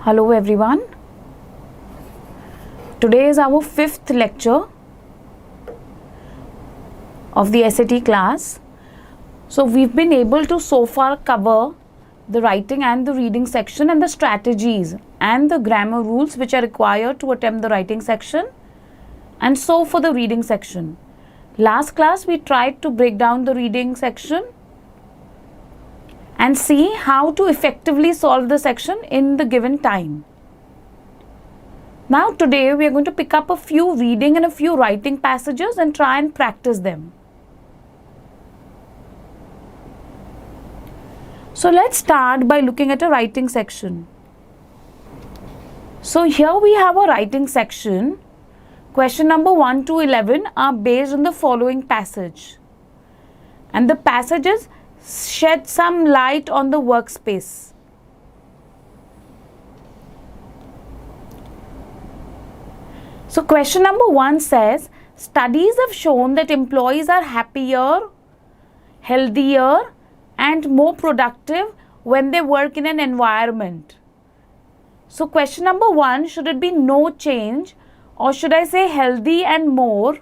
Hello everyone. Today is our 5th lecture of the SAT class. So we've been able to so far cover the writing and the reading section and the strategies and the grammar rules which are required to attempt the writing section, and so for the reading section. Last class we tried to break down the reading section and see how to effectively solve the section in the given time. Now today we are going to pick up a few reading and a few writing passages and try and practice them. So let's start by looking at a writing section. So here we have a writing section. Question number 1 to 11 are based on the following passage, and the passages shed some light on the workspace. So question number 1 says, studies have shown that employees are happier, healthier and more productive when they work in an environment. So question number 1, should it be no change, or should I say healthy and more,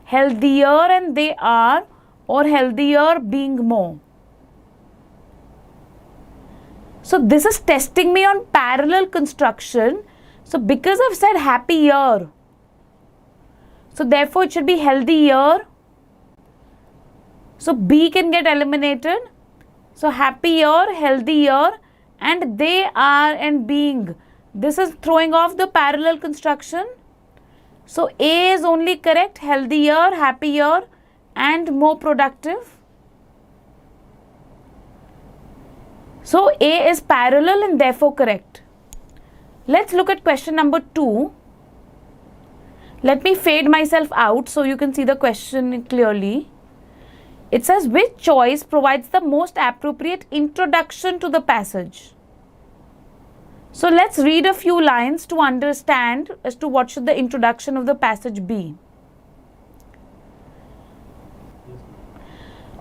healthier and they are, or healthier being more? So this is testing me on parallel construction. So because I've said happier, so therefore it should be healthier. So B can get eliminated. So happier, healthier and they are and being. This is throwing off the parallel construction. So A is only correct, healthier, happier and more productive. So A is parallel and therefore correct. Let's look at question number 2. Let me fade myself out so you can see the question clearly. It says, which choice provides the most appropriate introduction to the passage? So let's read a few lines to understand as to what should the introduction of the passage be.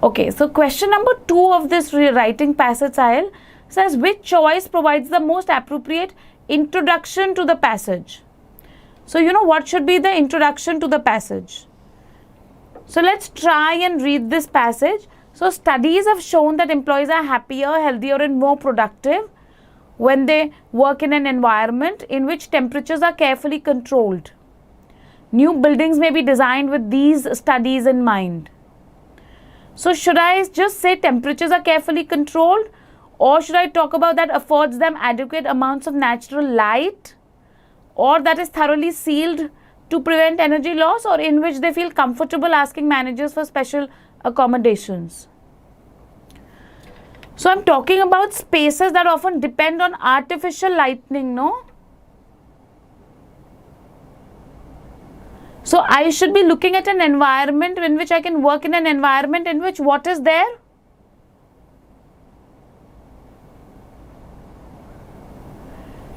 Okay, so question number 2 of this writing passage says, which choice provides the most appropriate introduction to the passage? So you know what should be the introduction to the passage. So let's try and read this passage. So studies have shown that employees are happier, healthier and more productive when they work in an environment in which temperatures are carefully controlled. New buildings may be designed with these studies in mind. So should I just say temperatures are carefully controlled, or should I talk about that affords them adequate amounts of natural light, or that is thoroughly sealed to prevent energy loss, or in which they feel comfortable asking managers for special accommodations? So I'm talking about spaces that often depend on artificial lighting, no? So I should be looking at an environment in which I can work in an environment in which what is there?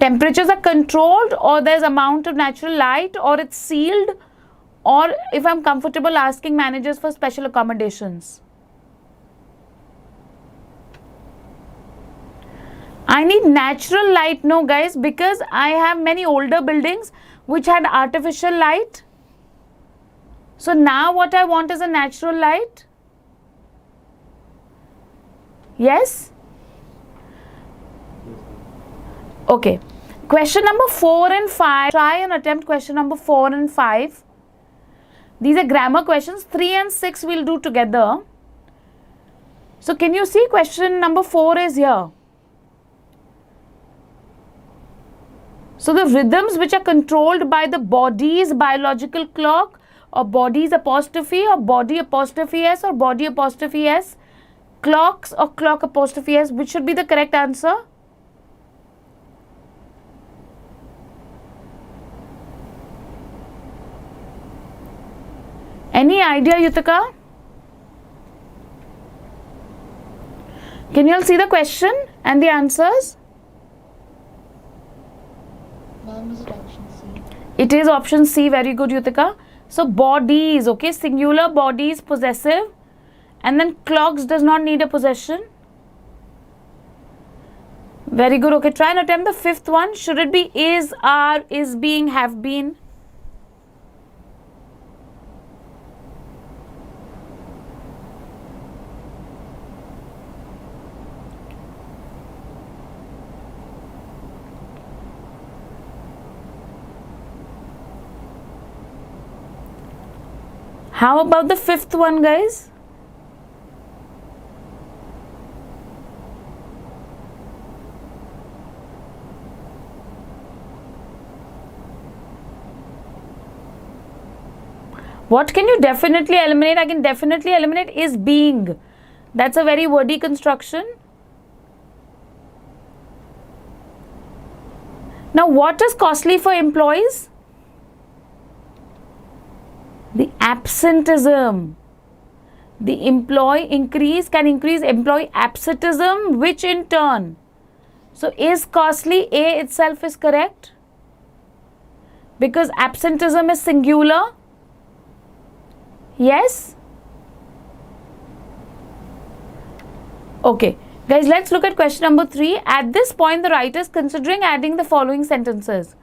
Temperatures are controlled, or there's amount of natural light, or it's sealed, or if I'm comfortable asking managers for special accommodations. I need natural light, no guys, because I have many older buildings which had artificial light. So now what I want is a natural light. Yes? Okay. Question number 4 and 5. Try and attempt question number 4 and 5. These are grammar questions. 3 and 6 we'll do together. So can you see question number 4 is here. So the rhythms which are controlled by the body's biological clock, or body's apostrophe, or body apostrophe s, or body apostrophe s, clocks or clock apostrophe s, which should be the correct answer? Any idea, Yutika? Can you all see the question and the answers? Ma'am, is it option C? It is option C. Very good, Yutika. So bodies, okay, singular bodies, possessive, and then clocks does not need a possession. Very good. Okay, try and attempt the fifth one. Should it be is, are, is being, have been? How about the fifth one, guys? What can you definitely eliminate? I can definitely eliminate is being. That's a very wordy construction. Now, what is costly for employees? The absenteeism. The employee increase can increase employee absenteeism, which in turn. So, is costly, A itself is correct because absenteeism is singular. Yes? Okay. Guys, let's look at question number 3. At this point, the writer is considering adding the following sentences.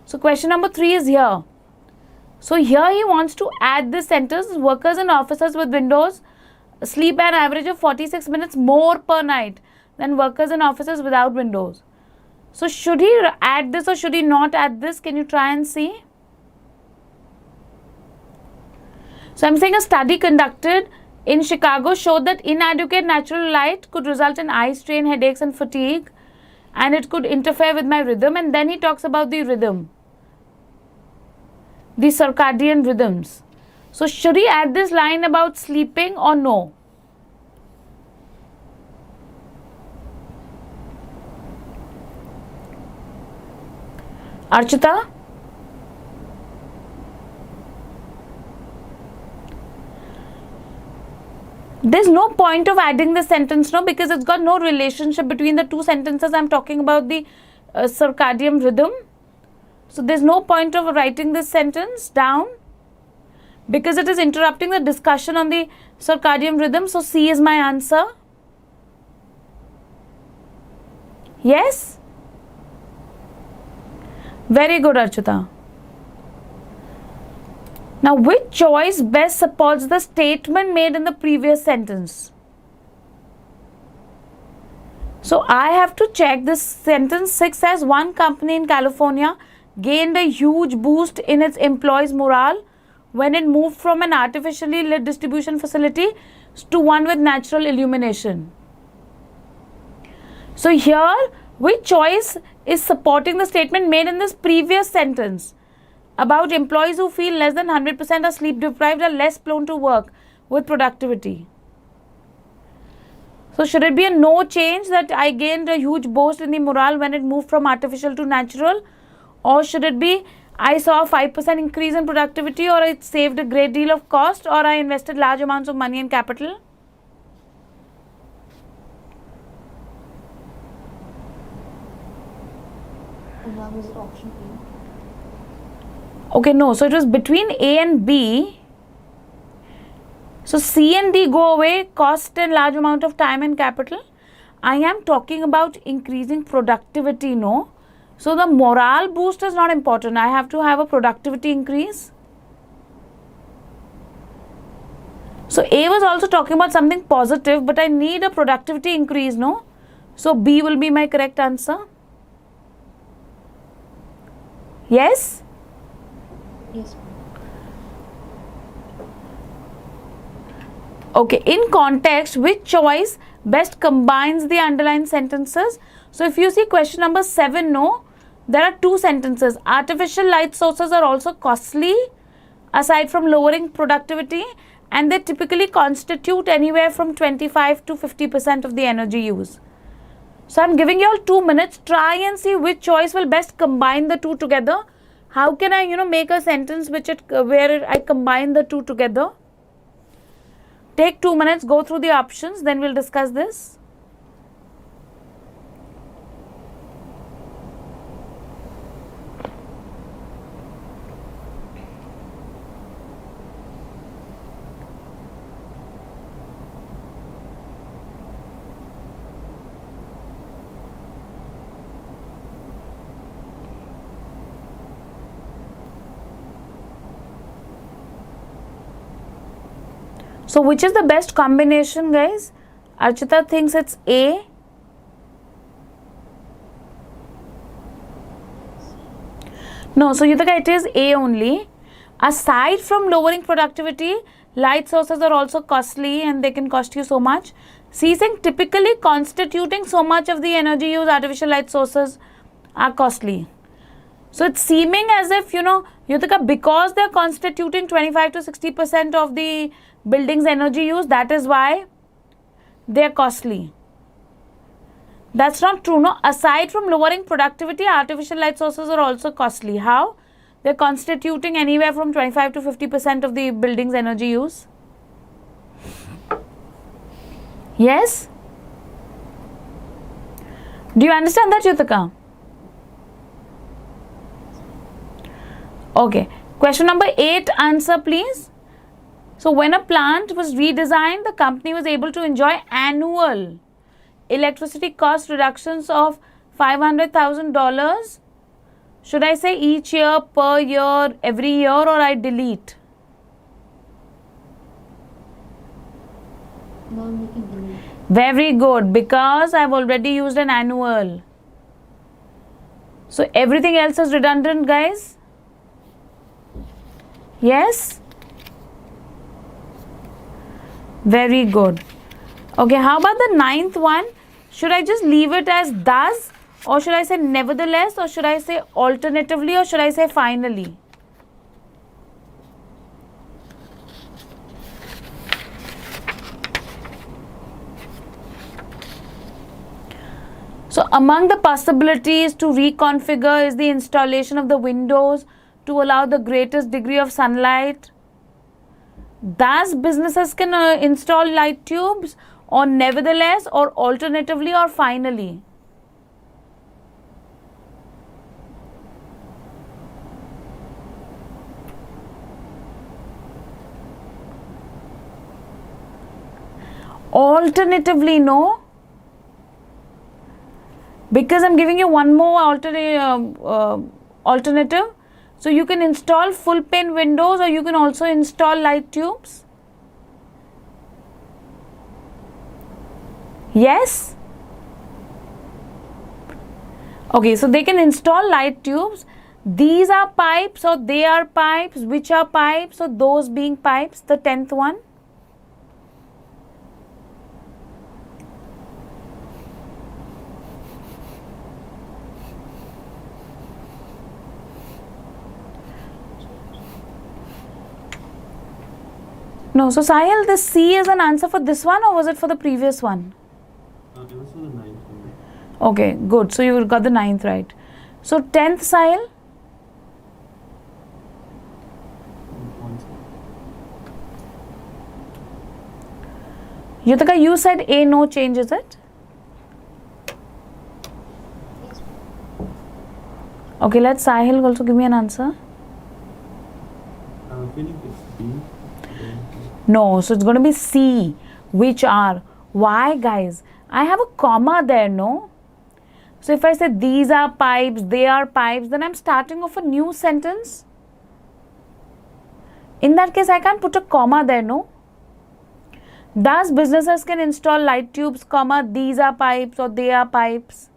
So, question number 3 is here. So, here he wants to add this sentence. Workers in offices with windows sleep an average of 46 minutes more per night than workers in offices without windows. So, should he add this or should he not add this? Can you try and see? So, I'm saying a study conducted in Chicago showed that inadequate natural light could result in eye strain, headaches and fatigue, and it could interfere with my rhythm. And then he talks about the rhythm, the circadian rhythms. So, should he add this line about sleeping or no? Archita? There's no point of adding this sentence, no, because it's got no relationship between the two sentences. I'm talking about the circadian rhythm. So, there's no point of writing this sentence down because it is interrupting the discussion on the circadian rhythm. So, C is my answer. Yes? Very good, Archita. Now, which choice best supports the statement made in the previous sentence? So, I have to check this sentence 6 says one company in California gained a huge boost in its employees' morale when it moved from an artificially lit distribution facility to one with natural illumination. So, here, which choice is supporting the statement made in this previous sentence? About employees who feel less than 100% are sleep deprived are less prone to work with productivity. So, should it be a no change that I gained a huge boost in the morale when it moved from artificial to natural? Or should it be I saw a 5% increase in productivity, or it saved a great deal of cost, or I invested large amounts of money and capital? And now is it option A? Okay, no. So, it was between A and B. So, C and D go away, cost and large amount of time and capital. I am talking about increasing productivity, no. So, the morale boost is not important. I have to have a productivity increase. So, A was also talking about something positive, but I need a productivity increase, no. So, B will be my correct answer. Yes? Yes. Okay, in context, which choice best combines the underlined sentences? So, if you see question number 7, no, there are two sentences. Artificial light sources are also costly aside from lowering productivity, and they typically constitute anywhere from 25 to 50% of the energy use. So, I am giving you all 2 minutes. Try and see which choice will best combine the two together. How can I, make a sentence where I combine the two together? Take 2 minutes, go through the options, then we'll discuss this. So which is the best combination, guys? Archita thinks it's A. No, so Yutika, it is A only. Aside from lowering productivity, light sources are also costly and they can cost you so much. Ceasing typically constituting so much of the energy use, artificial light sources are costly. So it's seeming as if, Yutika, because they're constituting 25 to 60% of the building's energy use, that is why they're costly. That's not true, no? Aside from lowering productivity, artificial light sources are also costly. How? They're constituting anywhere from 25 to 50% of the building's energy use. Yes? Do you understand that, Yutika? Okay. Question number 8, answer please. So when a plant was redesigned, the company was able to enjoy annual electricity cost reductions of $500,000. Should I say each year, per year, every year, or I delete? Now you can delete. Very good, because I've already used an annual. So everything else is redundant, guys. Yes? Very good. Okay, how about the 9th one? Should I just leave it as thus, or should I say nevertheless, or should I say alternatively, or should I say finally? So among the possibilities to reconfigure is the installation of the windows to allow the greatest degree of sunlight. Thus businesses can install light tubes, or nevertheless, or alternatively, or finally. Alternatively, no, because I'm giving you one more alternative. So you can install full pane windows, or you can also install light tubes. Yes? Okay, so they can install light tubes. These are pipes, or they are pipes. Which are pipes, or those being pipes? The 10th one. No, so Sahil, the C is an answer for this one, or was it for the previous one? It was for the 9th one. Okay, good. So you got the 9th right. So 10th, Sahil? One second. Yutika, you said A, no change, is it? Yes. Okay, let Sahil also give me an answer. I'm feeling it's B. No, so it's going to be C, which are. Why, guys? I have a comma there, no? So if I say these are pipes, they are pipes, then I'm starting off a new sentence. In that case, I can't put a comma there, no? Thus, businesses can install light tubes, comma, these are pipes, or they are pipes.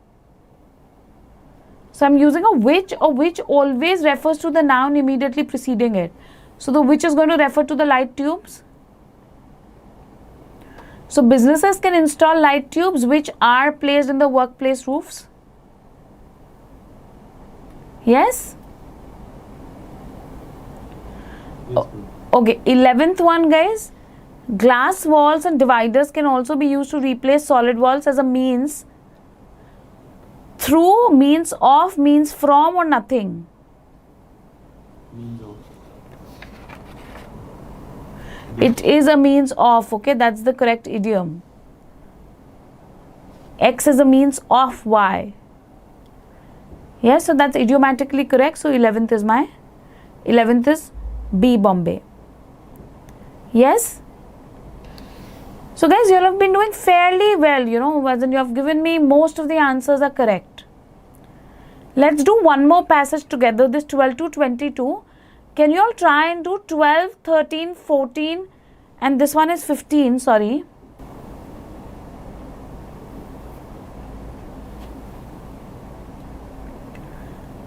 So I'm using a which, or which always refers to the noun immediately preceding it. So the which is going to refer to the light tubes. So businesses can install light tubes which are placed in the workplace roofs. Yes? Yes, Okay, 11th one, guys. Glass walls and dividers can also be used to replace solid walls as a means. Through means of, means from, or nothing. means of. It is a means of, okay, that's the correct idiom. X is a means of Y. Yes, so that's idiomatically correct. So 11th is B, Bombay. Yes? So guys, you all have been doing fairly well, as in you have given me most of the answers are correct. Let's do one more passage together, this 12 to 22. Can you all try and do 12, 13, 14 and this one is 15, sorry.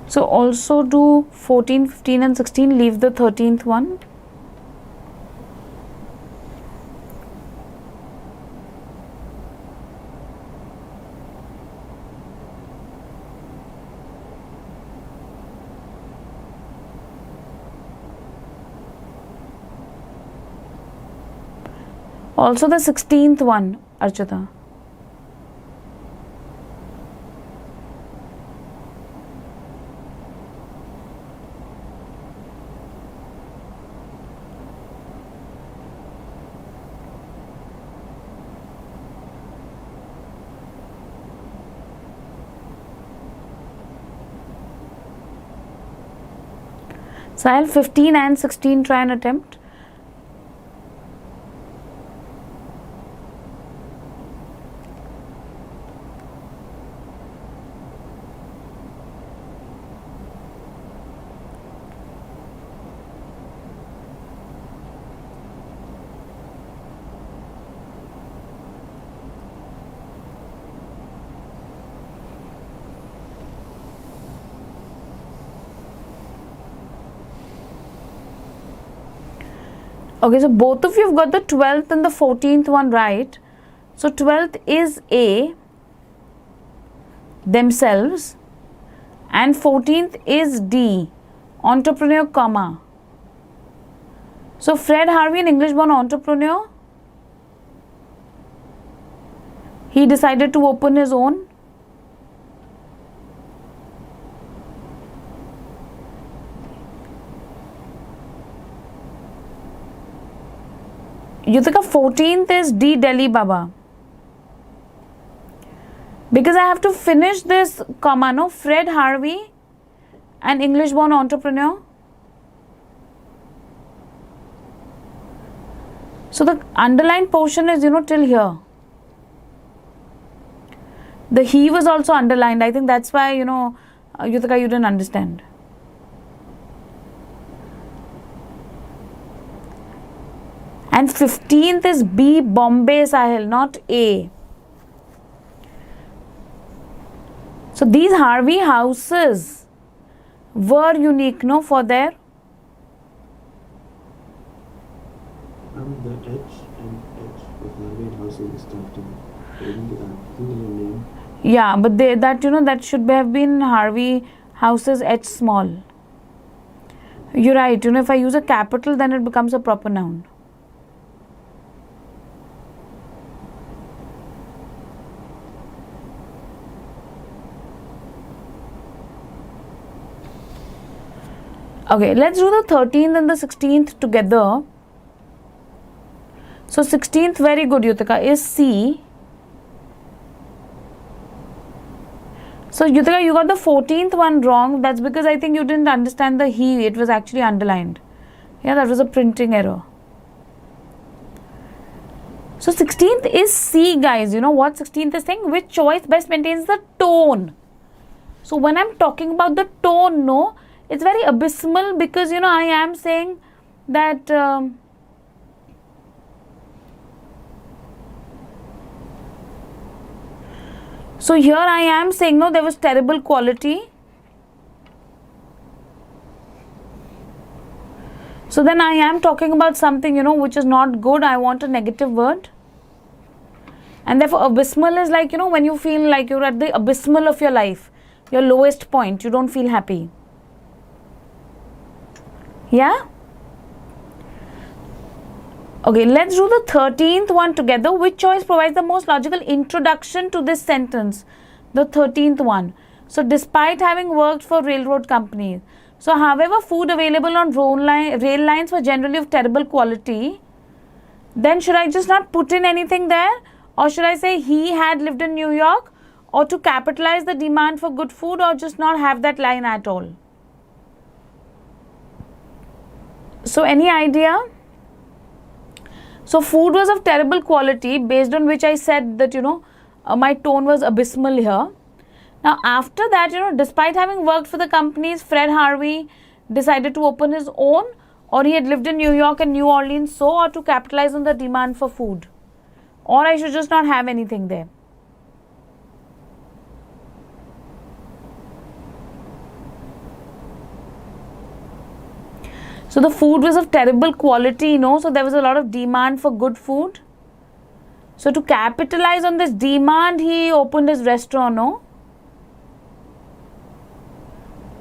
So also do 14, 15 and 16, leave the 13th one. Also the 16th one, Archita. Sahil, 15 and 16 try and attempt. Okay, so both of you have got the 12th and the 14th one right. So 12th is A, themselves, and 14th is D, entrepreneur, comma. So Fred Harvey, an English-born entrepreneur, he decided to open his own. Yutika, 14th is D, Delhi Baba. Because I have to finish this comma, no? Fred Harvey, an English-born entrepreneur. So the underlined portion is, till here. The he was also underlined. I think that's why, Yutika, you didn't understand. And 15th is B, Bombay, Sahil, not A. So these Harvey houses were unique, no, for their. The H and H of Harvey housing is tucked in. Isn't that name? Yeah, but that should have been Harvey houses H small. You're right. If I use a capital, then it becomes a proper noun. Okay, let's do the 13th and the 16th together. So 16th, very good, Yutika, is C. So Yutika, you got the 14th one wrong. That's because I think you didn't understand the he. It was actually underlined. Yeah, that was a printing error. So 16th is C, guys. You know what 16th is saying? Which choice best maintains the tone? So when I'm talking about the tone, no, it's very abysmal because, I am saying that so here I am saying, no, there was terrible quality. So then I am talking about something, which is not good. I want a negative word. And therefore abysmal is like, when you feel like you're at the abysmal of your life, your lowest point, you don't feel happy. Yeah? Okay, let's do the 13th one together. Which choice provides the most logical introduction to this sentence? The 13th one. So, despite having worked for railroad companies. So, however, food available on rail lines was generally of terrible quality. Then, should I just not put in anything there? Or should I say he had lived in New York? Or to capitalize the demand for good food, or just not have that line at all? So, any idea? So, food was of terrible quality, based on which I said that, my tone was abysmal here. Now, after that, despite having worked for the companies, Fred Harvey decided to open his own, or he had lived in New York and New Orleans, so or to capitalize on the demand for food, or I should just not have anything there. So the food was of terrible quality, so there was a lot of demand for good food. So to capitalize on this demand, he opened his restaurant, no?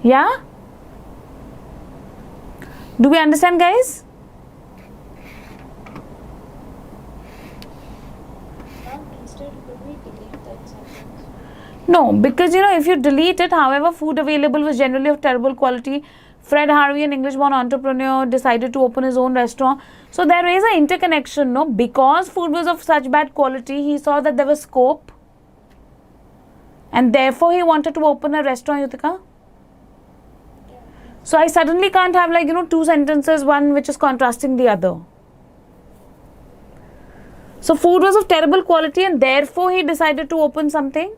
Yeah? Do we understand, guys? Instead, could we delete that sentence? No, because if you delete it, however, food available was generally of terrible quality. Fred Harvey, an English-born entrepreneur, decided to open his own restaurant. So there is an interconnection, no? Because food was of such bad quality, he saw that there was scope, and therefore he wanted to open a restaurant, Yutika. So I suddenly can't have two sentences, one which is contrasting the other. So food was of terrible quality and therefore he decided to open something.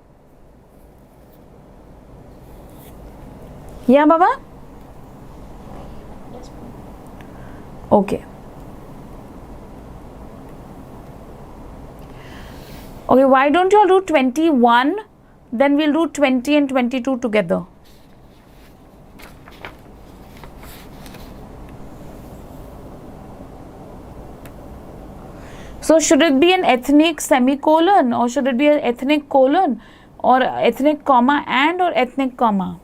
Yeah, Baba? Yes, ma'am. Okay. Okay, why don't you all do 21? Then we'll do 20 and 22 together. So should it be an ethnic semicolon, or should it be an ethnic colon, or ethnic comma and, or ethnic comma?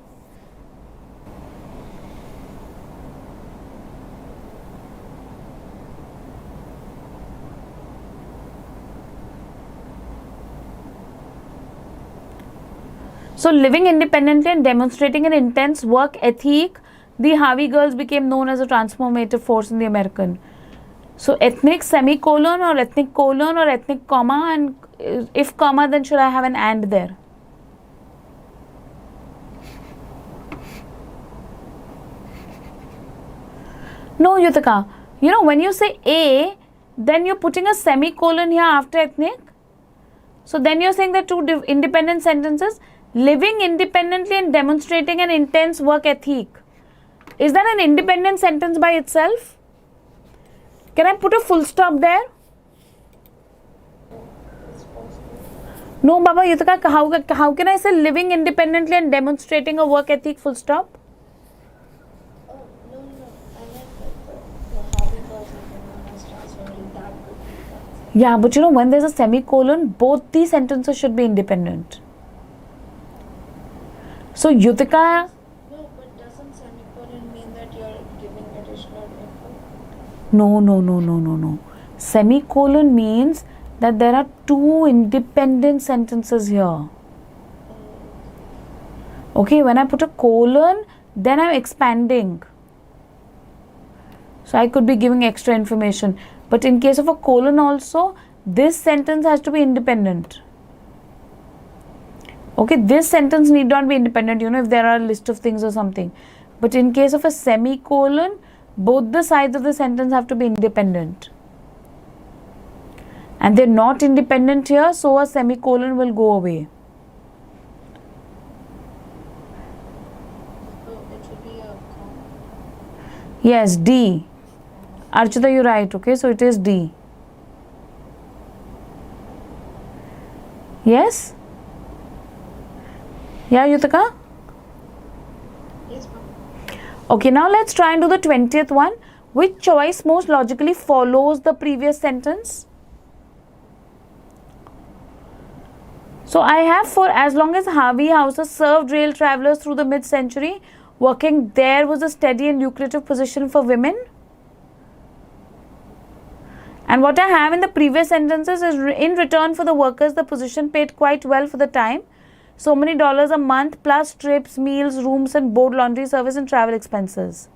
So living independently and demonstrating an intense work ethic, the Harvey girls became known as a transformative force in the American. So ethnic semicolon or ethnic colon or ethnic comma, and if comma, then should I have an and there? No, Yutika. When you say A, then you're putting a semicolon here after ethnic. So then you're saying that two independent sentences, living independently and demonstrating an intense work ethic. Is that an independent sentence by itself? Can I put a full stop there? It's possible. No, Baba, Yutika, how can I say living independently and demonstrating a work ethic, full stop? Oh, no. I meant the hobby girls have been known as transferring that could be that. Yeah, but when there's a semicolon, both these sentences should be independent. So, Yutika, No, but doesn't semicolon mean that you're giving additional info? no. Semicolon means that there are two independent sentences here. Okay, when I put a colon, then I'm expanding. So I could be giving extra information. But in case of a colon also, this sentence has to be independent. Okay, this sentence need not be independent, if there are a list of things or something. But in case of a semicolon, both the sides of the sentence have to be independent. And they're not independent here, so a semicolon will go away. So it should be a comma. Yes, D. Archita, you're right, okay, so it is D. Yes? Yeah, Yutika? Yes, ma'am. Okay, now let's try and do the 20th one. Which choice most logically follows the previous sentence? So I have, for as long as Harvey houses served rail travelers through the mid-century, working there was a steady and lucrative position for women. And what I have in the previous sentences is, in return for the workers, the position paid quite well for the time. So many dollars a month plus trips, meals, rooms and board, laundry service and travel expenses.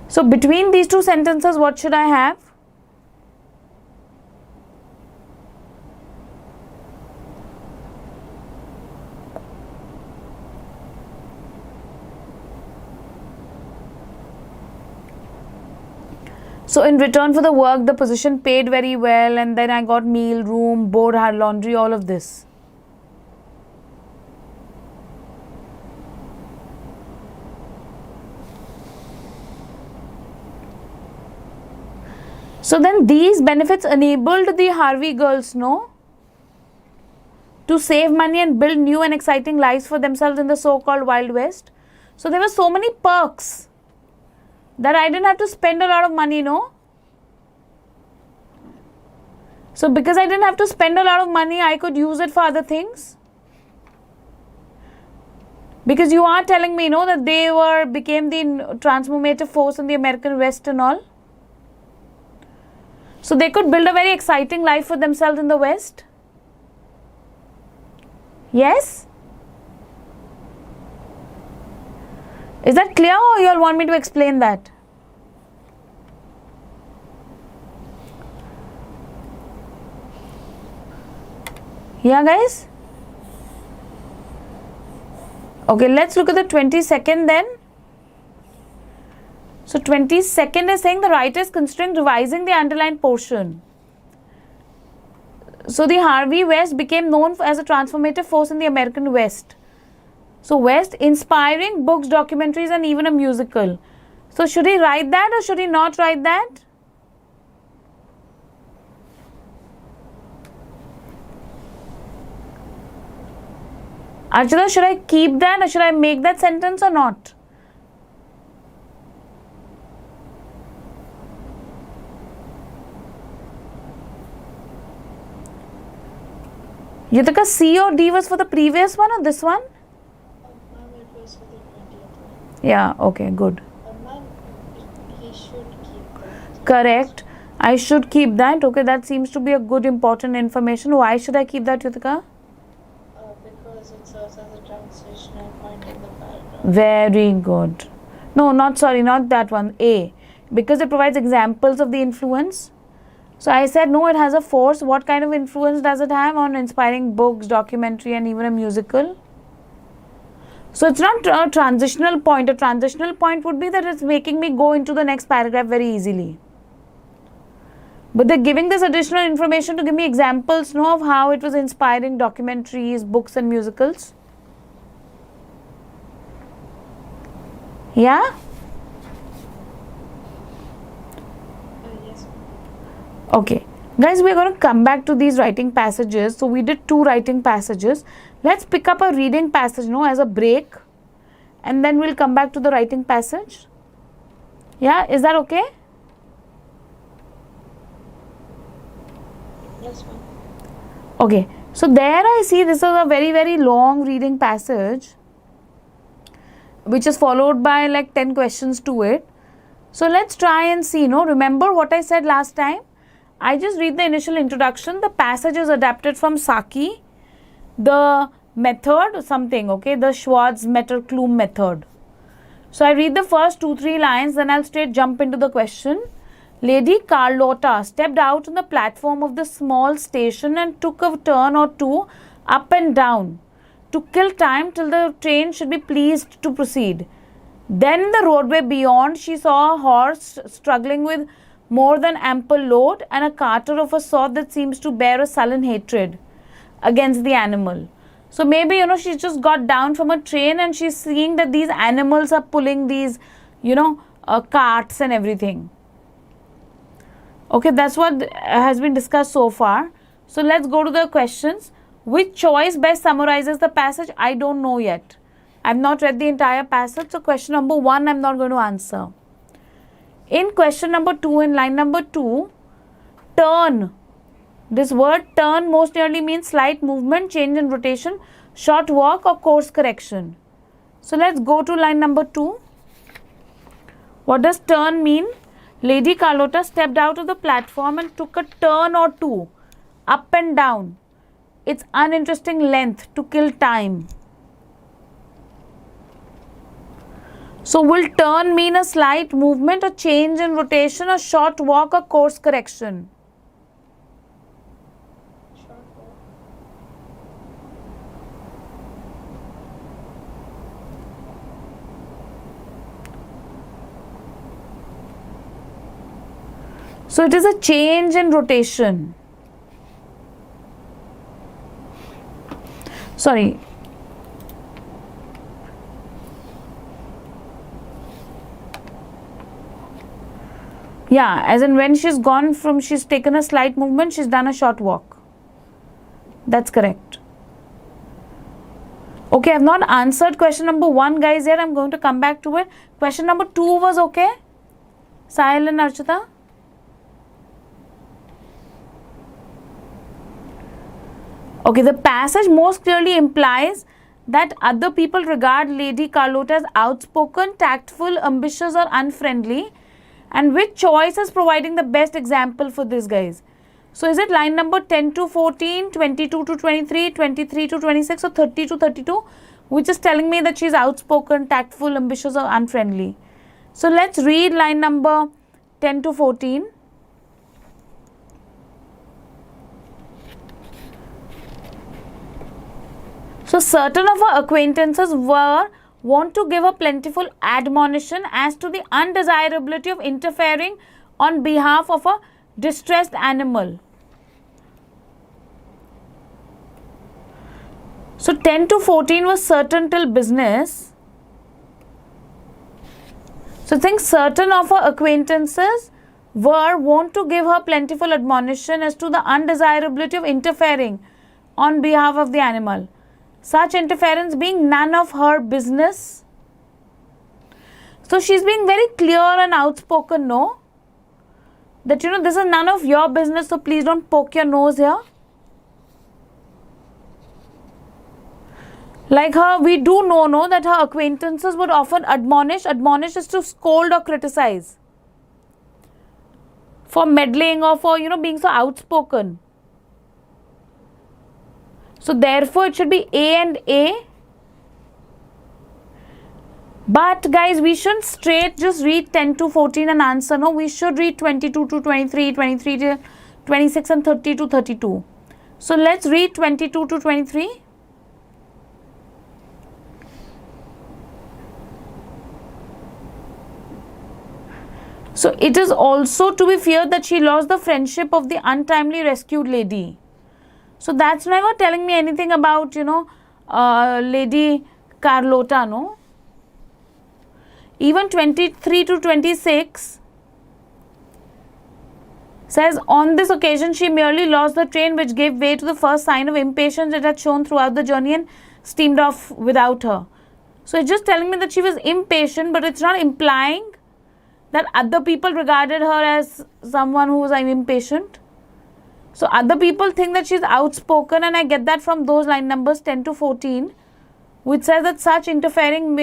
So between these two sentences, what should I have? So in return for the work, the position paid very well, and then I got meal, room, board, laundry, all of this. So then these benefits enabled the Harvey girls, no, to save money and build new and exciting lives for themselves in the so-called Wild West. So there were so many perks that I didn't have to spend a lot of money, no. So because I didn't have to spend a lot of money, I could use it for other things. Because you are telling me, no, that they became the transformative force in the American West and all. So they could build a very exciting life for themselves in the West. Yes? Is that clear, or you all want me to explain that? Yeah, guys? Okay, let's look at the 22nd then. So 22nd is saying the writer is considering revising the underlined portion. So the Harvey West became known as a transformative force in the American West. So West, inspiring books, documentaries and even a musical. So should he write that or should he not write that? Archana, should I keep that or should I make that sentence or not? Yutika, C or D was for the previous one or this one? Ma'am, it was for the 20th one. Yeah, okay, good. Ma'am, he should keep that. Correct. I should keep that. Okay, that seems to be a good important information. Why should I keep that, Yutika? Because it serves as a transitional point in the paragraph. Very good. No, not that one. A. Because it provides examples of the influence. So I said no, it has a force. What kind of influence does it have on inspiring books, documentary and even a musical? So it's not a transitional point. A transitional point would be that it's making me go into the next paragraph very easily. But they're giving this additional information to give me examples, no, of how it was inspiring documentaries, books and musicals. Yeah? Yes. Okay. Guys, we're going to come back to these writing passages. So we did 2 writing passages. Let's pick up a reading passage, no, as a break. And then we'll come back to the writing passage. Yeah, is that okay? Yes, ma'am. Okay. So there I see this is a very, very long reading passage, which is followed by like 10 questions to it. So let's try and see, no, remember what I said last time? I just read the initial introduction. The passage is adapted from Saki, the method something, okay, the Schwarz-Metter-Klum method. So I read the first 2-3 lines, then I'll straight jump into the question. Lady Carlotta stepped out on the platform of the small station and took a turn or two up and down to kill time till the train should be pleased to proceed. Then in the roadway beyond, she saw a horse struggling with more than ample load and a carter of a sort that seems to bear a sullen hatred against the animal. So maybe, you know, she just got down from a train and she's seeing that these animals are pulling these, you know, carts and everything. Okay, that's what has been discussed so far. So let's go to the questions. Which choice best summarizes the passage? I don't know yet. I've not read the entire passage. So question number 1, I'm not going to answer. In question number 2, in line number 2, turn. This word turn most nearly means slight movement, change in rotation, short walk or course correction. So let's go to line number 2. What does turn mean? Lady Carlotta stepped out of the platform and took a turn or two, up and down. It's uninteresting length to kill time. So will turn mean a slight movement, a change in rotation, a short walk or course correction? Short walk. So it is a change in rotation. Sorry. Yeah, as in when she's gone from, she's taken a slight movement, she's done a short walk. That's correct. Okay, I've not answered question number 1, guys, yet. I'm going to come back to it. Question number 2 was okay? Sahil and Archita? Okay, the passage most clearly implies that other people regard Lady Carlotta as outspoken, tactful, ambitious or unfriendly. And which choice is providing the best example for this, guys? So is it line number 10 to 14, 22 to 23, 23 to 26 or 30 to 32? Which is telling me that she's outspoken, tactful, ambitious or unfriendly. So let's read line number 10 to 14. So certain of her acquaintances want to give a plentiful admonition as to the undesirability of interfering on behalf of a distressed animal. So 10 to 14 was certain till business. So I think certain of her acquaintances want to give her plentiful admonition as to the undesirability of interfering on behalf of the animal. Such interference being none of her business. So she's being very clear and outspoken, no? That this is none of your business, so please don't poke your nose here. Like her, we do know that her acquaintances would often admonish. Admonish is to scold or criticize. For meddling or for, being so outspoken. So therefore, it should be A and A. But guys, we shouldn't straight just read 10 to 14 and answer. No, we should read 22 to 23, 23 to 26 and 30 to 32. So let's read 22 to 23. So it is also to be feared that she lost the friendship of the untimely rescued lady. So that's never telling me anything about, Lady Carlotta, no? Even 23 to 26 says, on this occasion, she merely lost the train which gave way to the first sign of impatience it had shown throughout the journey and steamed off without her. So it's just telling me that she was impatient, but it's not implying that other people regarded her as someone who was impatient. So other people think that she's outspoken, and I get that from those line numbers 10 to 14, which says that such interfering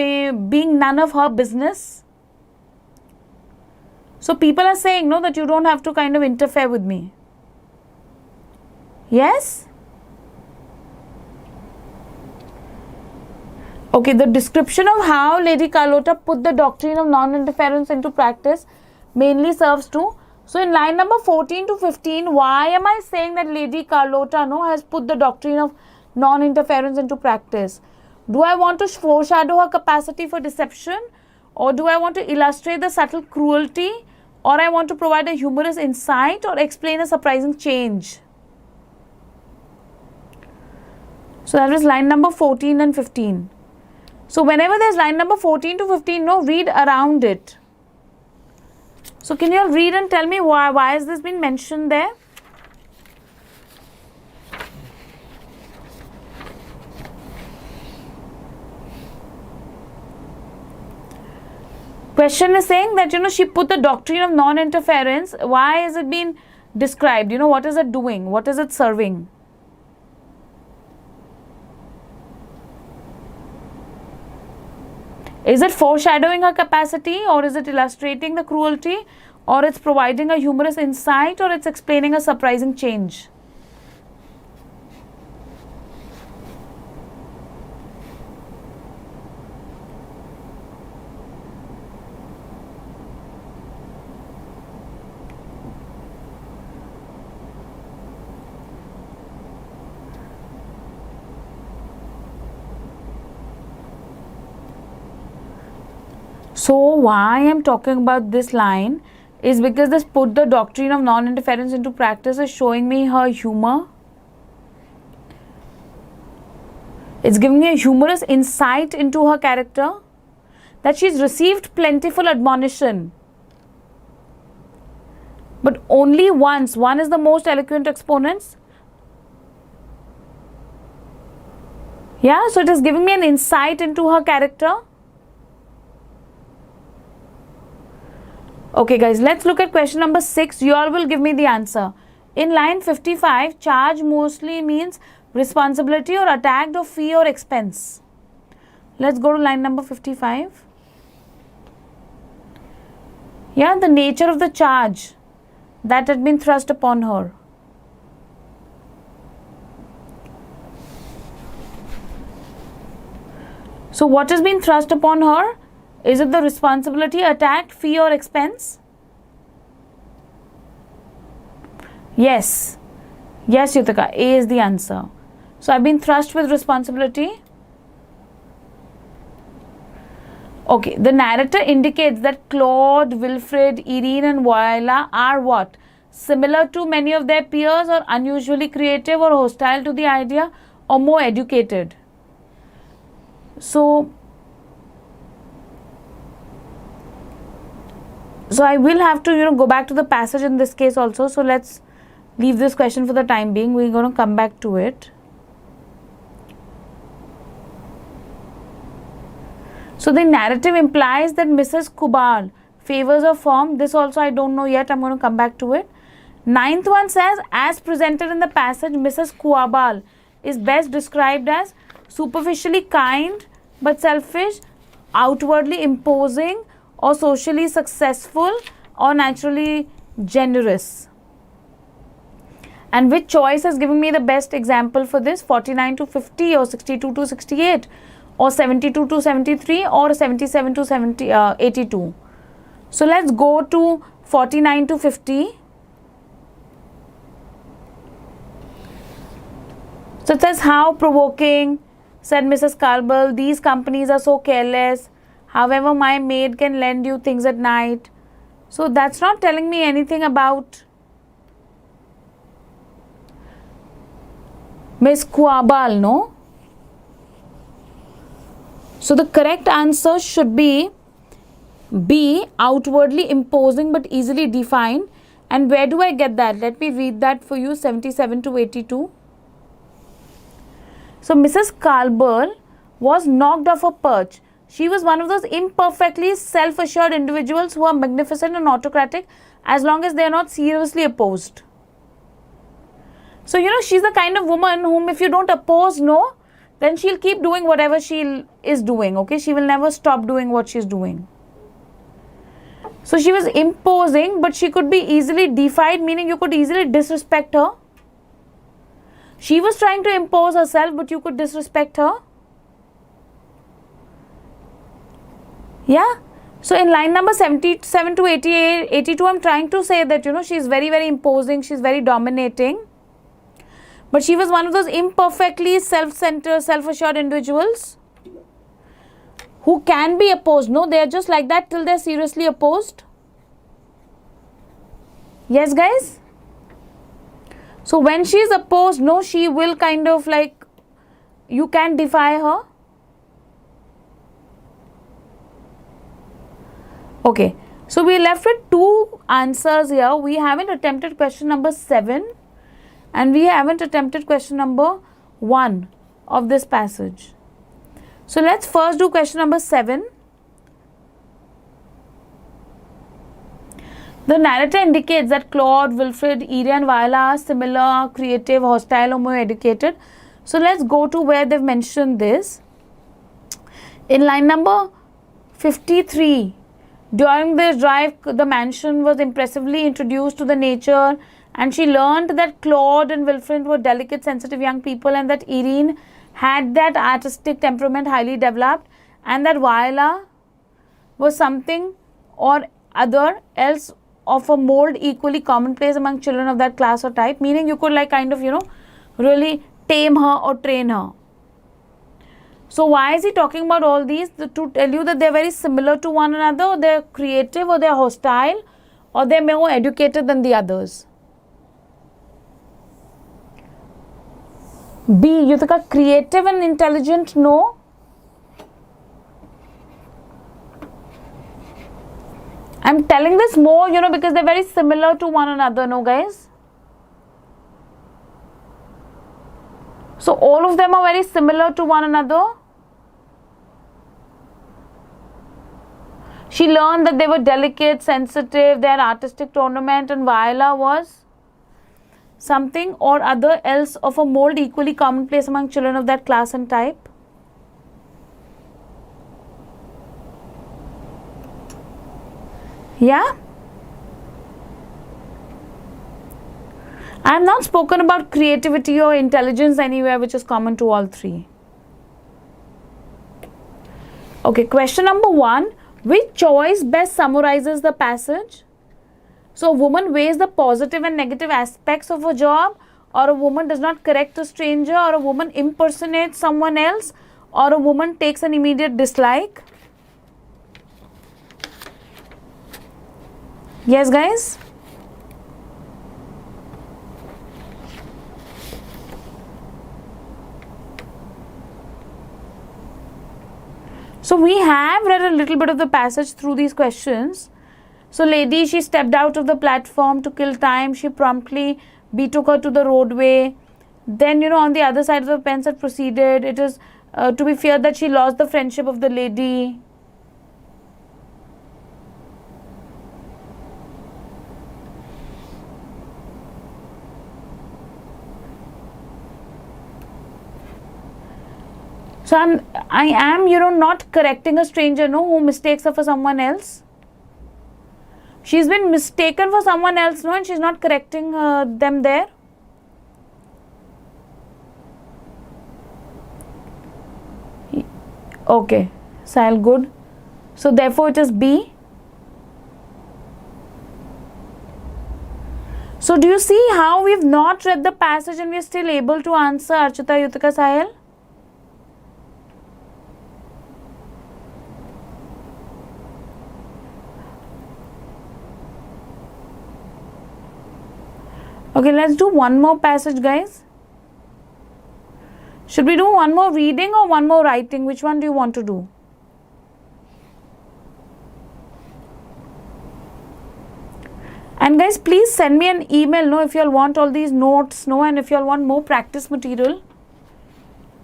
being none of her business. So people are saying, no, that you don't have to kind of interfere with me. Yes? Okay, the description of how Lady Carlotta put the doctrine of non-interference into practice mainly serves to. So in line number 14 to 15, why am I saying that Lady Carlotta has put the doctrine of non-interference into practice? Do I want to foreshadow her capacity for deception, or do I want to illustrate the subtle cruelty, or I want to provide a humorous insight or explain a surprising change? So that was line number 14 and 15. So whenever there's line number 14 to 15, read around it. So can you all read and tell me why has this been mentioned there? Question is saying that, she put the doctrine of non-interference. Why is it being described? What is it doing? What is it serving? Is it foreshadowing her capacity, or is it illustrating the cruelty, or it's providing a humorous insight, or it's explaining a surprising change? So why I am talking about this line is because this put the doctrine of non-interference into practice is showing me her humor. It's giving me a humorous insight into her character, that she's received plentiful admonition. but only once. One is the most eloquent exponents. Yeah, so it is giving me an insight into her character. Okay guys, let's look at question number 6. You all will give me the answer. In line 55, charge mostly means responsibility or attacked or fee or expense. Let's go to line number 55. Yeah, the nature of the charge that had been thrust upon her. So what has been thrust upon her? Is it the responsibility, attacked, fee or expense? Yes. Yes, Yutika, A is the answer. So I've been thrust with responsibility. Okay, the narrator indicates that Claude, Wilfred, Irene and Viola are what? Similar to many of their peers, or unusually creative or hostile to the idea, or more educated. So I will have to, go back to the passage in this case also. So let's leave this question for the time being. We're going to come back to it. So the narrative implies that Mrs. Kubal favors a form. This also I don't know yet. I'm going to come back to it. Ninth one says, as presented in the passage, Mrs. Kubal is best described as superficially kind but selfish, outwardly imposing, or socially successful, or naturally generous. And which choice has given me the best example for this? 49 to 50 or 62 to 68 or 72 to 73 or 77 to 82. So let's go to 49 to 50. So it says, how provoking, said Mrs. Carball, these companies are so careless. However, my maid can lend you things at night. So that's not telling me anything about Miss Kuabal, no? So the correct answer should be B, outwardly imposing but easily defined. And where do I get that? Let me read that for you, 77 to 82. So Mrs. Carball was knocked off her perch. She was one of those imperfectly self-assured individuals who are magnificent and autocratic as long as they are not seriously opposed. So, she's the kind of woman whom if you don't oppose, no, then she'll keep doing whatever she is doing, okay? She will never stop doing what she's doing. So, she was imposing, but she could be easily defied, meaning you could easily disrespect her. She was trying to impose herself, but you could disrespect her. Yeah. So in line number 77 to 88, 82, I'm trying to say that, she's very, very imposing. She's very dominating. But she was one of those imperfectly self-centered, self-assured individuals who can be opposed. No, they are just like that till they're seriously opposed. Yes, guys? So when she is opposed, no, she will kind of like, you can defy her. Okay, so we left with two answers here. We haven't attempted question number 7 and we haven't attempted question number 1 of this passage. So let's first do question number 7. The narrator indicates that Claude, Wilfred, Irene and Viola are similar, creative, hostile or more educated. So let's go to where they've mentioned this. In line number 53, during this drive, the mansion was impressively introduced to the nature and she learned that Claude and Wilfred were delicate, sensitive young people and that Irene had that artistic temperament highly developed and that Viola was something or other else of a mold equally commonplace among children of that class or type, meaning you could like kind of, really tame her or train her. So why is he talking about all these? To tell you that they're very similar to one another, or they're creative, or they're hostile, or they're more educated than the others. B, Yutika, creative and intelligent, no. I'm telling this more, because they're very similar to one another, no guys? So all of them are very similar to one another. She learned that they were delicate, sensitive, they had artistic tournament, and Viola was something or other else of a mold equally commonplace among children of that class and type. Yeah? I have not spoken about creativity or intelligence anywhere, which is common to all three. Okay, question number 1. Which choice best summarizes the passage? So, a woman weighs the positive and negative aspects of a job, or a woman does not correct a stranger, or a woman impersonates someone else, or a woman takes an immediate dislike. Yes, guys? So we have read a little bit of the passage through these questions. So lady, she stepped out of the platform to kill time. She promptly betook her to the roadway. Then, on the other side of the fence had proceeded. It is to be feared that she lost the friendship of the lady. So I am, not correcting a stranger, no, who mistakes her for someone else. She's been mistaken for someone else, no, and she's not correcting them there. Okay, Sahil, good. So therefore it is B. So do you see how we've not read the passage and we're still able to answer, Archita, Yutika, Sahil? Okay, let's do one more passage, guys. Should we do one more reading or one more writing? Which one do you want to do? And guys, please send me an email, no, if you all want all these notes, no, and if you all want more practice material.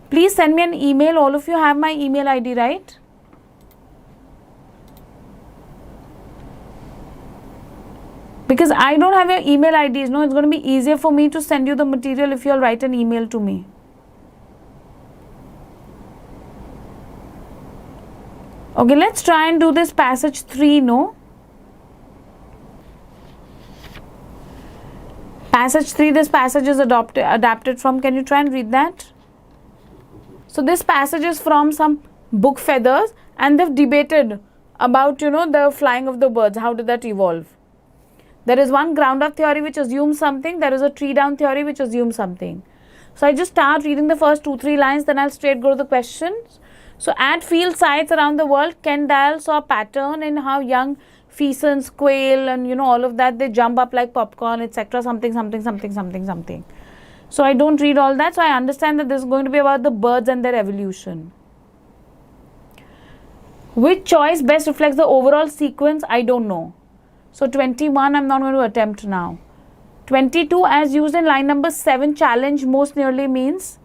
Please send me an email. All of you have my email ID, right? Because I don't have your email IDs, no, it's going to be easier for me to send you the material if you all write an email to me. Okay, let's try and do this passage 3, no? Passage 3, this passage is adapted from, can you try and read that? So this passage is from some book feathers, and they've debated about, the flying of the birds. How did that evolve? There is one ground up theory which assumes something. There is a tree down theory which assumes something. So I just start reading the first 2-3 lines, then I'll straight go to the questions. So at field sites around the world, Ken Dial saw a pattern in how young pheasants, quail, and all of that, they jump up like popcorn, etc. Something. So I don't read all that. So I understand that this is going to be about the birds and their evolution. Which choice best reflects the overall sequence? I don't know. So 21, I'm not going to attempt now. 22, as used in line number 7, challenge most nearly means.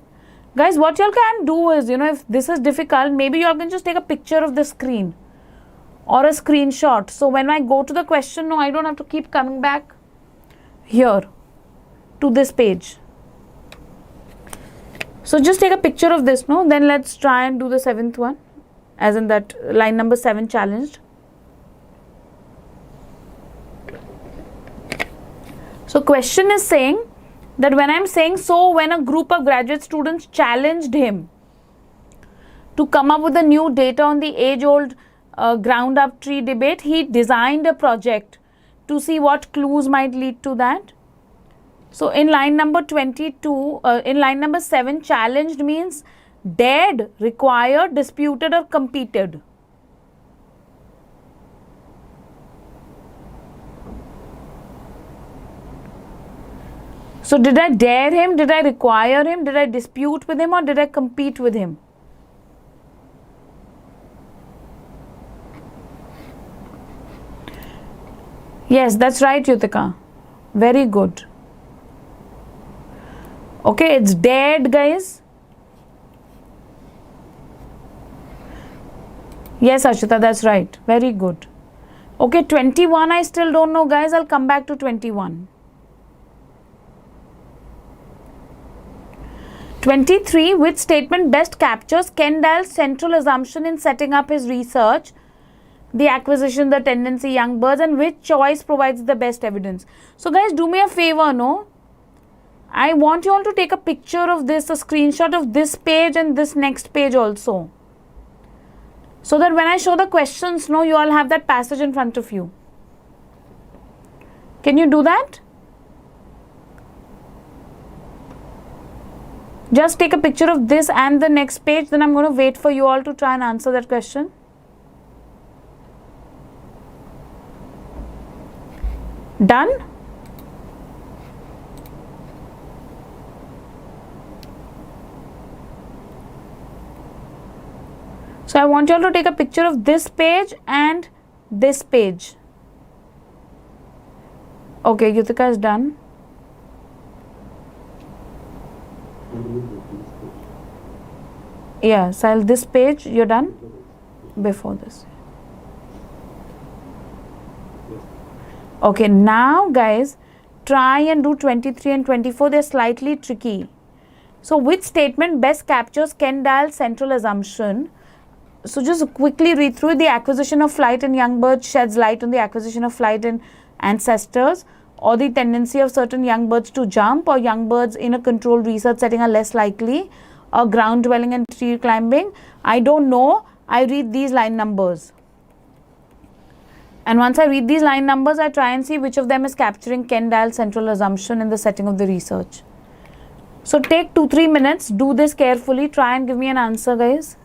Guys, what y'all can do is, if this is difficult, maybe y'all can just take a picture of the screen or a screenshot. So when I go to the question, no, I don't have to keep coming back here to this page. So just take a picture of this, no? Then let's try and do the 7th one, as in that line number 7 challenged. So question is saying that when I'm saying, so when a group of graduate students challenged him to come up with a new data on the age-old ground up tree debate, he designed a project to see what clues might lead to that. So in line number 22, in line number 7, challenged means dared, required, disputed or competed. So did I dare him, did I require him, did I dispute with him, or did I compete with him? Yes, that's right, Yutika. Very good. Okay, it's dead, guys. Yes, Ashita, that's right. Very good. Okay, 21, I still don't know, guys. I'll come back to 21. 23, which statement best captures Kendall's central assumption in setting up his research, the acquisition, the tendency, young birds, and which choice provides the best evidence? So, guys, do me a favor, no? I want you all to take a picture of this, a screenshot of this page and this next page also. So that when I show the questions, no, you all have that passage in front of you. Can you do that? Just take a picture of this and the next page, then I'm going to wait for you all to try and answer that question. Done? So I want you all to take a picture of this page and this page. Okay, Yutika is done. Yeah, so this page, you're done? Before this. Okay, now guys, try and do 23 and 24. They're slightly tricky. So which statement best captures Kendall's central assumption? So just quickly read through. The acquisition of flight in young birds sheds light on the acquisition of flight in ancestors, or the tendency of certain young birds to jump, or young birds in a controlled research setting are less likely, or ground dwelling and tree climbing. I don't know. I read these line numbers. And once I read these line numbers, I try and see which of them is capturing Kendall's central assumption in the setting of the research. So take 2-3 minutes. Do this carefully. Try and give me an answer, guys.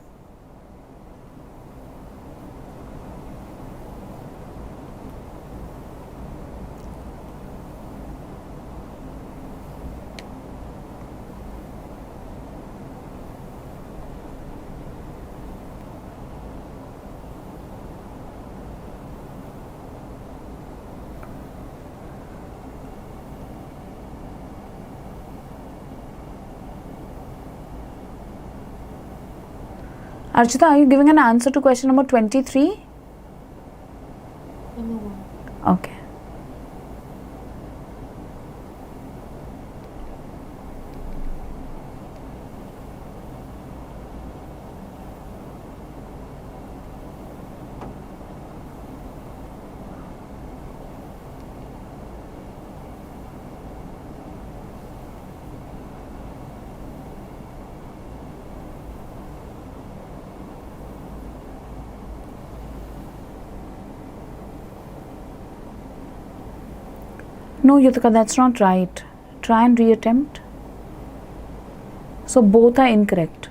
Archita, are you giving an answer to question number 23? Number 1. Okay. No, Yutika, that's not right. Try and reattempt. So both are incorrect.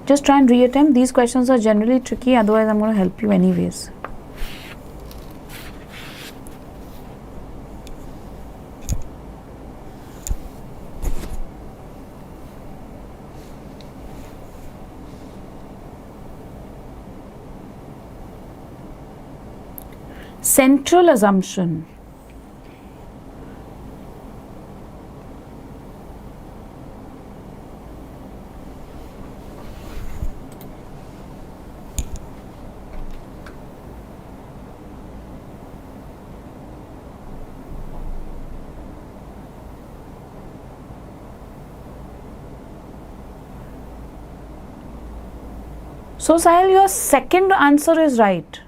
Just try and reattempt. These questions are generally tricky, otherwise I'm going to help you anyways. Central assumption. So Sahil, your second answer is right.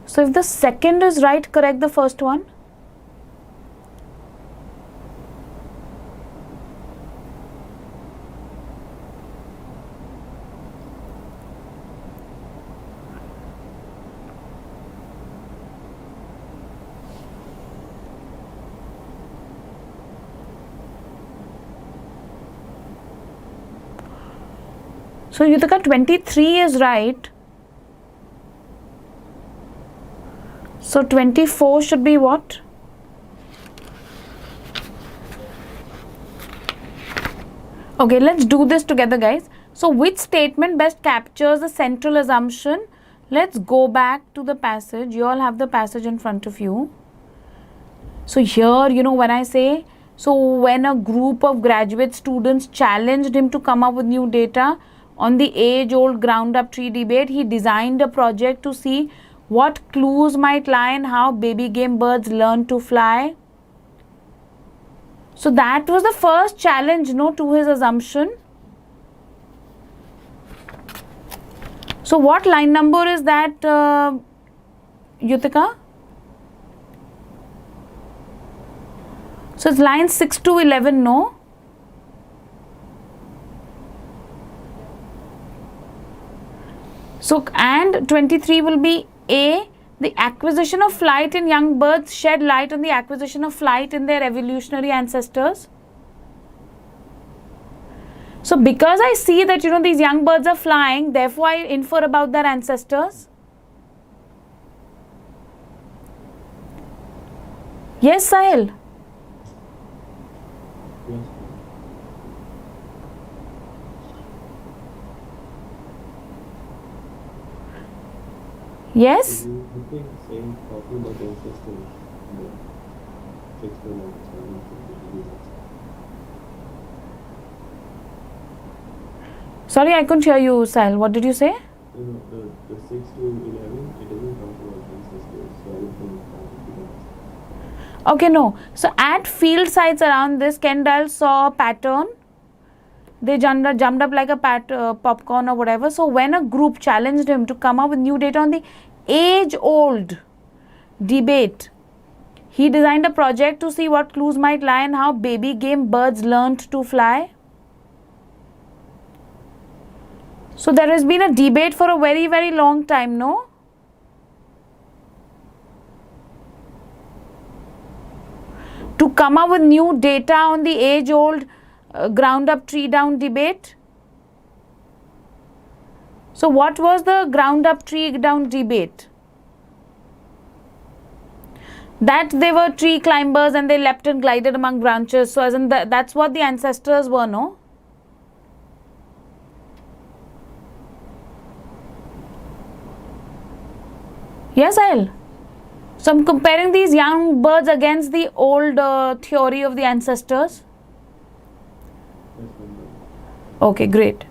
So if the second is right, correct the first one. So Yutika, 23 is right. So 24 should be what? Okay, let's do this together, guys. So which statement best captures the central assumption let's go back to the passage. You all have the passage in front of you. So here, you know, when I say, so when a group of graduate students challenged him to come up with new data on the age-old ground-up tree debate, he designed a project to see what clues might lie in how baby game birds learn to fly. So that was the first challenge, no, to his assumption. So what line number is that, Yutika? So it's line 6 to 11, no? So, and 23 will be A. The acquisition of flight in young birds shed light on the acquisition of flight in their evolutionary ancestors. So, because I see that, you know, these young birds are flying, therefore I infer about their ancestors. Yes, Sahil? Yes. Yes? You think saying talking about the ancestors in the sixth one of the Sorry, I couldn't hear you, Sahil. What did you say? You know, the 6 to 11, it doesn't talk about ancestors, so I don't think that would be the Okay, no. So at field sites around this, Kendall saw a pattern. They jumped up like a popcorn or whatever. So when a group challenged him to come up with new data on the age-old debate, he designed a project to see what clues might lie in how baby game birds learned to fly. So there has been a debate for a very, very long time, no? To come up with new data on the age-old ground up tree down debate. So what was the ground up tree down debate? That they were tree climbers and they leapt and glided among branches. So as in that's what the ancestors were, no? Yes, I'll. So I'm comparing these young birds against the old theory of the ancestors. Okay, great.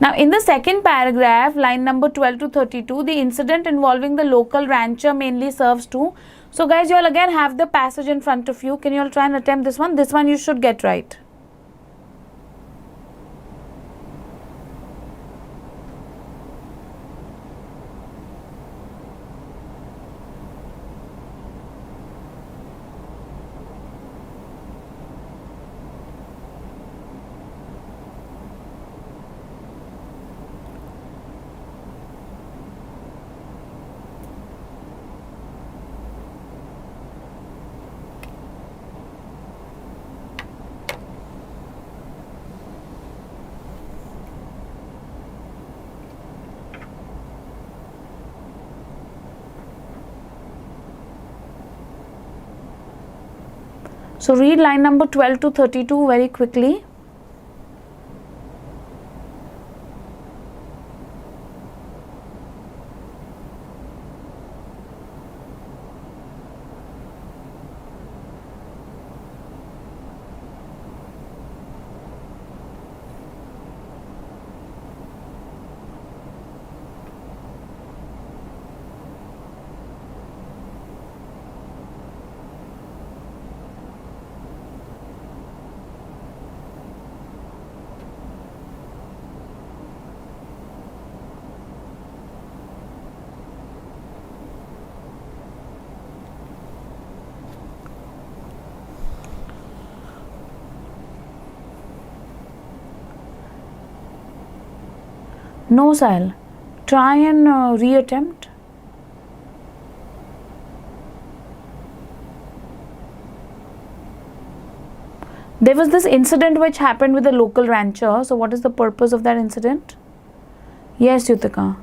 Now in the second paragraph, line number 12 to 32, the incident involving the local rancher mainly serves to. So guys, you all again have the passage in front of you. Can you all try and attempt this one? This one you should get right. So read line number 12 to 32 very quickly. No, Sahil. Try and reattempt. There was this incident which happened with a local rancher. So what is the purpose of that incident? Yes, Yutika.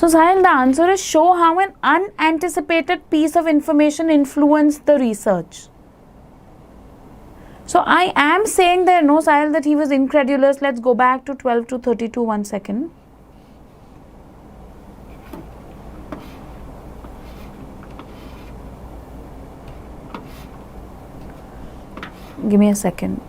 So Sahil, the answer is show how an unanticipated piece of information influenced the research. So I am saying there, no Sahil, that he was incredulous. Let's go back to 12 to 32 1 second. Give me a second.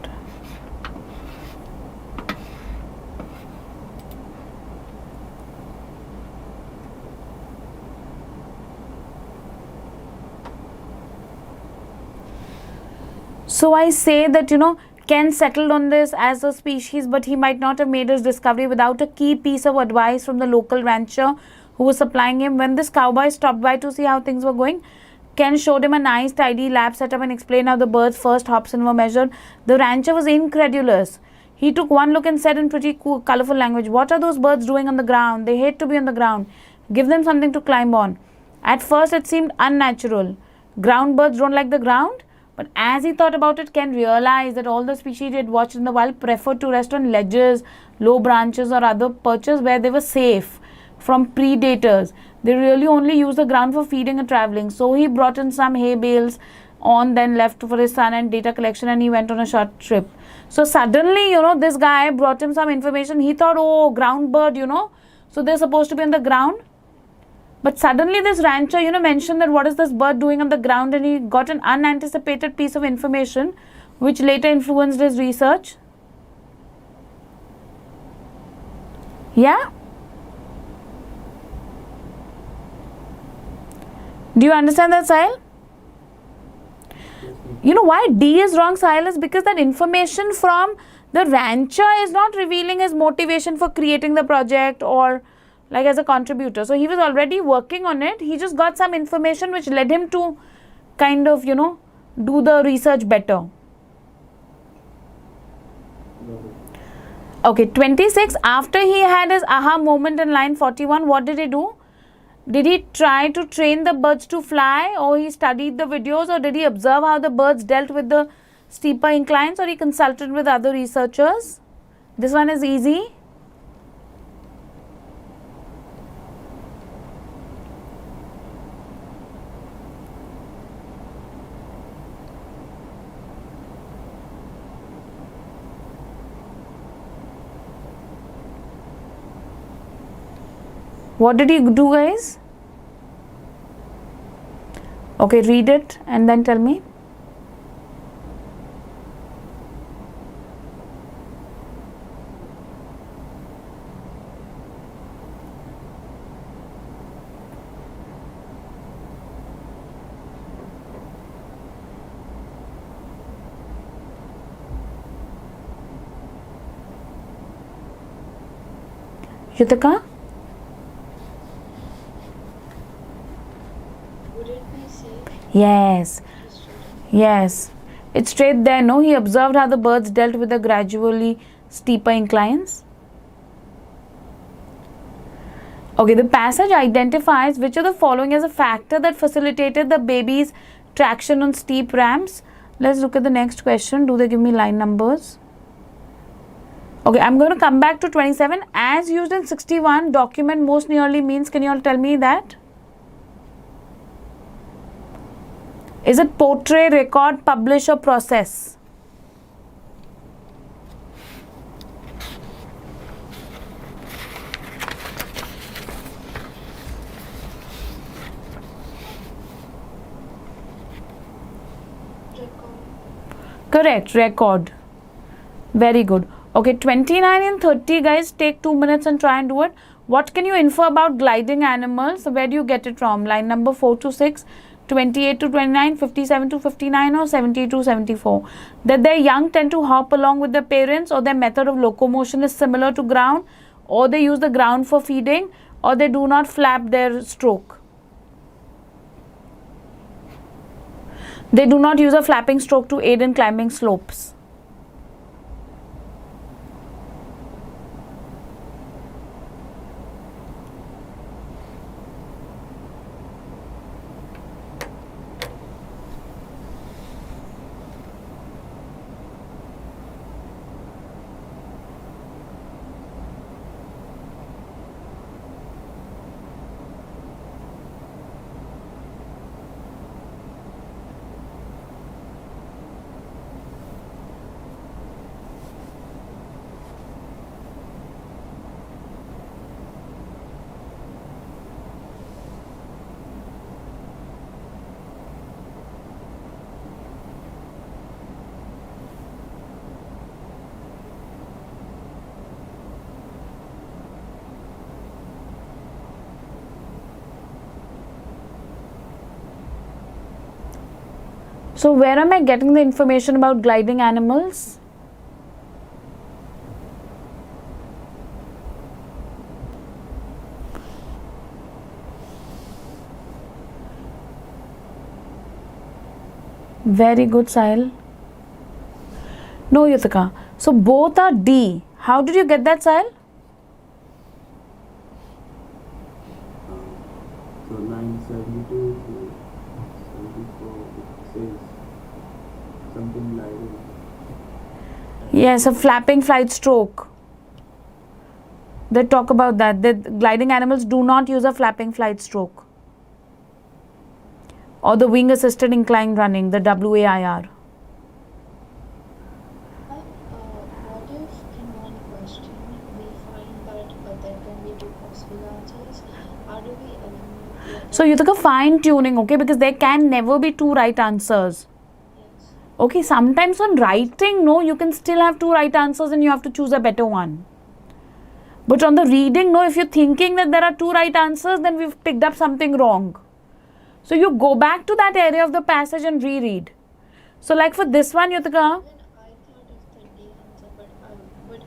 So I say that, Ken settled on this as a species, but he might not have made his discovery without a key piece of advice from the local rancher who was supplying him. When this cowboy stopped by to see how things were going, Ken showed him a nice tidy lab setup and explained how the bird's first hops in were measured. The rancher was incredulous. He took one look and said in pretty cool, colorful language, "What are those birds doing on the ground? They hate to be on the ground. Give them something to climb on." At first it seemed unnatural. Ground birds don't like the ground. But as he thought about it, Ken realized that all the species he had watched in the wild preferred to rest on ledges, low branches or other perches where they were safe from predators. They really only use the ground for feeding and traveling. So he brought in some hay bales then left for his son and data collection, and he went on a short trip. So suddenly, this guy brought him some information. He thought, oh, ground bird, so they're supposed to be on the ground. But suddenly this rancher, mentioned that what is this bird doing on the ground, and he got an unanticipated piece of information which later influenced his research. Yeah? Do you understand that, Sahil? Why D is wrong, Sahil, is because that information from the rancher is not revealing his motivation for creating the project or like as a contributor. So he was already working on it. He just got some information which led him to kind of, do the research better. Okay, 26. After he had his aha moment in line 41, what did he do? Did he try to train the birds to fly, or he studied the videos, or did he observe how the birds dealt with the steeper inclines, or he consulted with other researchers? This one is easy. What did he do, guys? Okay, read it and then tell me. Yutika? Yes, yes, it's straight there. No, he observed how the birds dealt with the gradually steeper inclines. Okay, the passage identifies which of the following as a factor that facilitated the baby's traction on steep ramps. Let's look at the next question. Do they give me line numbers? Okay, I'm going to come back to 27. As used in 61, document most nearly means, can you all tell me that? Is it portray, record, publish or process? Record. Correct, record. Very good. Okay, 29 and 30, guys, take 2 minutes and try and do it. What can you infer about gliding animals? So where do you get it from? Line number 4 to 6. 28 to 29, 57 to 59 or 70 to 74. That their young tend to hop along with their parents, or their method of locomotion is similar to ground, or they use the ground for feeding, or they do not flap their stroke. They do not use a flapping stroke to aid in climbing slopes. So where am I getting the information about gliding animals? Very good, Sahil. No, Yutika. So both are D. How did you get that, Sahil? So line 72 to 74 it says something like Yes, a flapping flight stroke. They talk about that. The gliding animals do not use a flapping flight stroke. Or the wing assisted inclined running, the WAIR. What if in one question we find that there can be two possible answers? How do we eliminate So you took a fine tuning, okay, because there can never be two right answers. Yes. Okay, sometimes when writing, no, you can still have two right answers and you have to choose a better one. But on the reading, no, if you're thinking that there are two right answers, then we've picked up something wrong. So you go back to that area of the passage and reread. So like for this one, Yutika, Even I thought of the D answer, but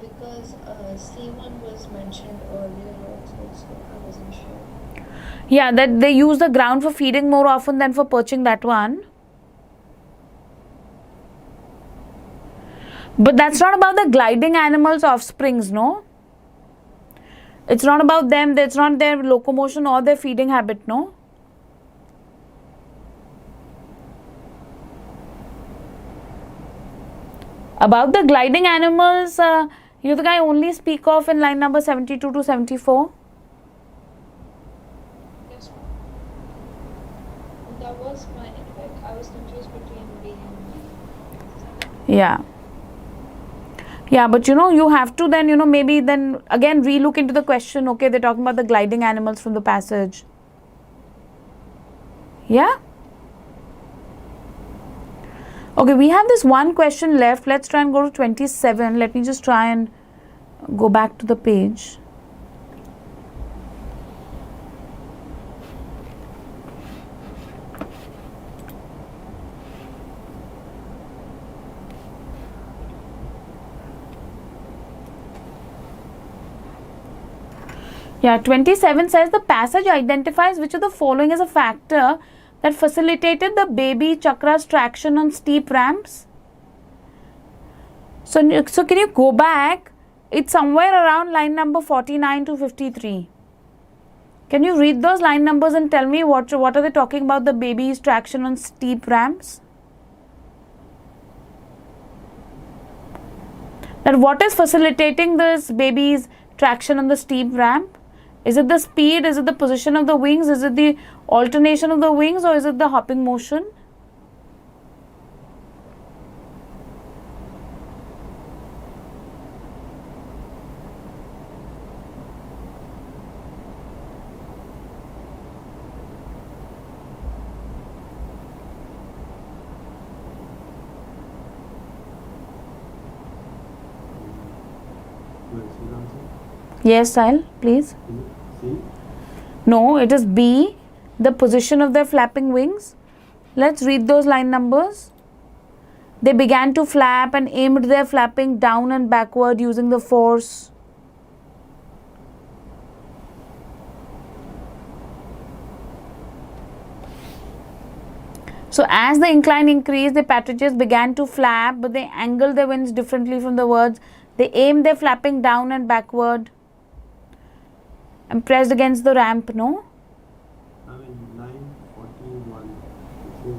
because C1 was mentioned earlier also, so I wasn't sure. yeah, that they use the ground for feeding more often than for perching, that one. But that's not about the gliding animals' offsprings, no? It's not about them, it's not their locomotion or their feeding habit, no? About the gliding animals, you think I only speak of in line number 72 to 74? Yes, ma'am. That was my, I was confused between B and B. Yeah. Yeah, but you have to then, maybe then again relook into the question. Okay, they're talking about the gliding animals from the passage. Yeah? Okay, we have this one question left. Let's try and go to 27. Let me just try and go back to the page. Yeah, 27 says the passage identifies which of the following is a factor that facilitated the baby chakra's traction on steep ramps. So can you go back? It's somewhere around line number 49 to 53. Can you read those line numbers and tell me what are they talking about the baby's traction on steep ramps? That what is facilitating this baby's traction on the steep ramp? Is it the speed? Is it the position of the wings? Is it the alternation of the wings, or is it the hopping motion? where's the answer? Yes, Sahil, please. Is it C? No, it is B, the position of their flapping wings. Let's read those line numbers. They began to flap and aimed their flapping down and backward using the force. So as the incline increased, the partridges began to flap, but they angled their wings differently from the words. They aimed their flapping down and backward and pressed against the ramp, no? I mean, line 41. It says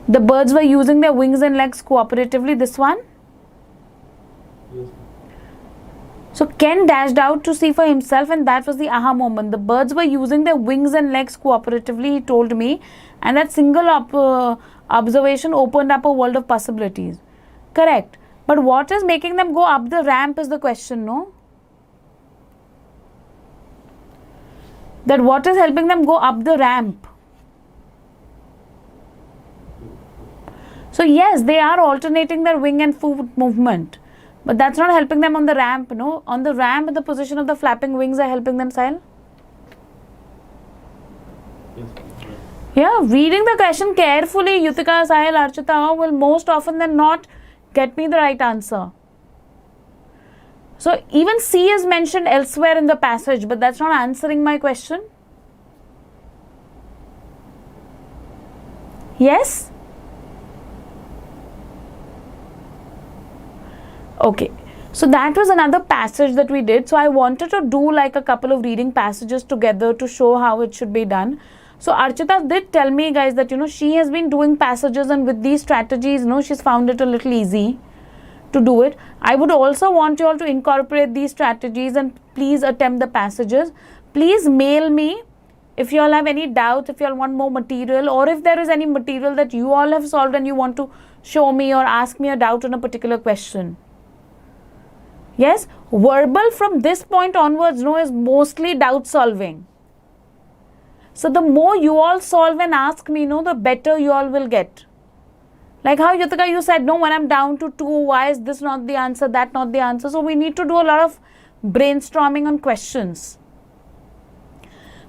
The birds were using their wings and legs cooperatively, this one. yes. So Ken dashed out to see for himself, and that was the aha moment. The birds were using their wings and legs cooperatively, he told me, and that single observation opened up a world of possibilities. Correct. But what is making them go up the ramp is the question, no? That what is helping them go up the ramp? So yes, they are alternating their wing and foot movement. But that's not helping them on the ramp, no? On the ramp, the position of the flapping wings are helping them, Sahil? Yes. Yeah, reading the question carefully, Yutika, Sahil, Archita will most often than not get me the right answer. So even C is mentioned elsewhere in the passage, but that's not answering my question. Yes? Okay. So that was another passage that we did. So I wanted to do like a couple of reading passages together to show how it should be done. So Archita did tell me, guys, that she has been doing passages, and with these strategies, she's found it a little easy to do it. I would also want you all to incorporate these strategies and please attempt the passages. Please mail me if you all have any doubts, if you all want more material, or if there is any material that you all have solved and you want to show me or ask me a doubt on a particular question. Yes, verbal from this point onwards is mostly doubt solving. So the more you all solve and ask me, the better you all will get. Like how Yutika, you said, no, when I'm down to 2, why is this not the answer, that not the answer? So we need to do a lot of brainstorming on questions.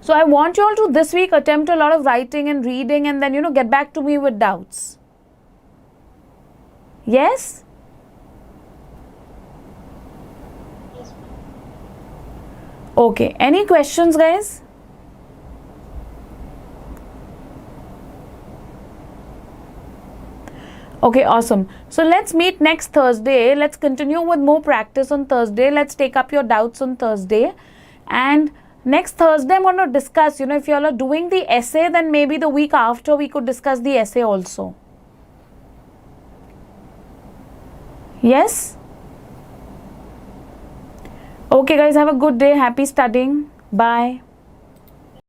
So I want you all to this week attempt a lot of writing and reading, and then, get back to me with doubts. Yes? Yes, ma'am. Okay. Any questions, guys? Okay, awesome. So let's meet next Thursday. Let's continue with more practice on Thursday. Let's take up your doubts on Thursday. And next Thursday, I'm going to discuss, if you all are doing the essay, then maybe the week after we could discuss the essay also. Yes? Okay, guys, have a good day. Happy studying. Bye.